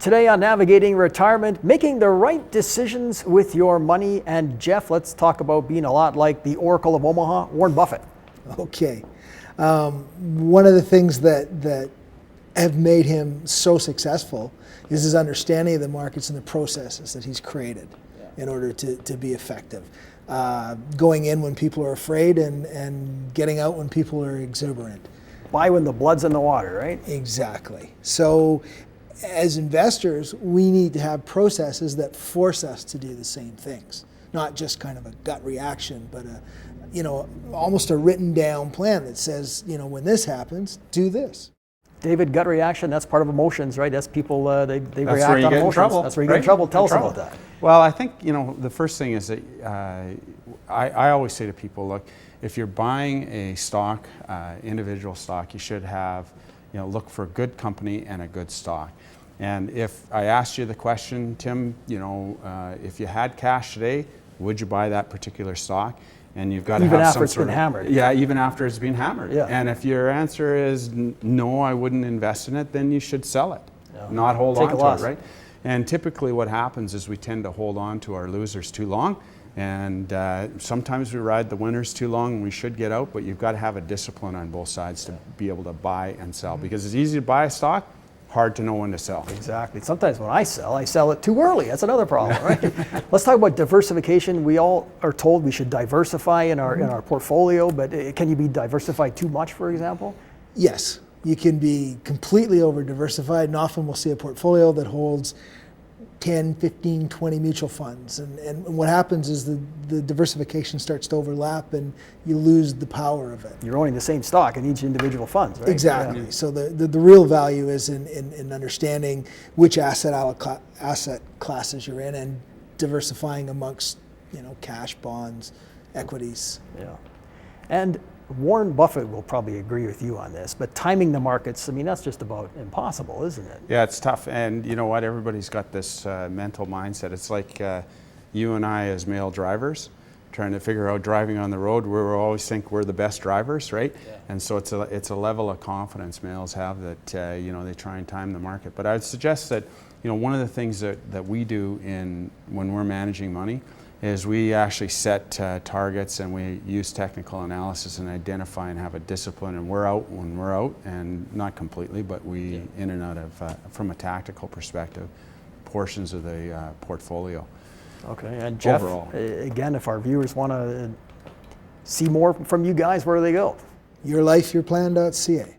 Today on Navigating Retirement, making the right decisions with your money. And Jeff, let's talk about being a lot like the Oracle of Omaha, Warren Buffett. Okay. One of the things that have made him so successful is his understanding of the markets and the processes that he's created in order to be effective. Going in when people are afraid and getting out when people are exuberant. Buy when the blood's in the water, right? Exactly. So as investors, we need to have processes that force us to do the same things, not just kind of a gut reaction, but almost a written down plan that says, when this happens, do this. David, gut reaction, that's part of emotions, right? That's people, they That's react where you on get in emotions. trouble, That's where you get in trouble. Tell us about that. Well, I think, the first thing is that I always say to people, look, if you're buying a stock, individual stock, you should have, look for a good company and a good stock. And if I asked you the question, Tim, if you had cash today, would you buy that particular stock? And you've got to have some sort of, even after it's been hammered. Yeah, even after it's been hammered. Yeah. And if your answer is no, I wouldn't invest in it, then you should sell it, not hold Take on a to loss. it, right? And typically what happens is we tend to hold on to our losers too long. And sometimes we ride the winners too long and we should get out, but you've got to have a discipline on both sides to be able to buy and sell. Because it's easy to buy a stock, hard to know when to sell. Exactly. Sometimes when I sell it too early. That's another problem, right? Let's talk about diversification. We all are told we should diversify in our portfolio, but can you be diversified too much, for example? Yes, you can be completely over diversified, and often we'll see a portfolio that holds 10, 15, 20 mutual funds. And what happens is the diversification starts to overlap and you lose the power of it. You're owning the same stock in each individual funds, right? Exactly. Yeah. So the real value is in understanding which asset classes you're in and diversifying amongst cash, bonds, equities. Yeah. And Warren Buffett will probably agree with you on this, but timing the markets, that's just about impossible, isn't it? Yeah, it's tough. And you know what? Everybody's got this mental mindset. It's like you and I as male drivers trying to figure out driving on the road. We always think we're the best drivers, right? Yeah. And so it's a level of confidence males have that they try and time the market. But I would suggest that one of the things that we do when we're managing money is we actually set targets and we use technical analysis and identify and have a discipline, and we're out when we're out, and not completely, but we in and out of, from a tactical perspective, portions of the portfolio. Okay, and Jeff, overall. Again, if our viewers want to see more from you guys, where do they go? Yourlifeyourplan.ca.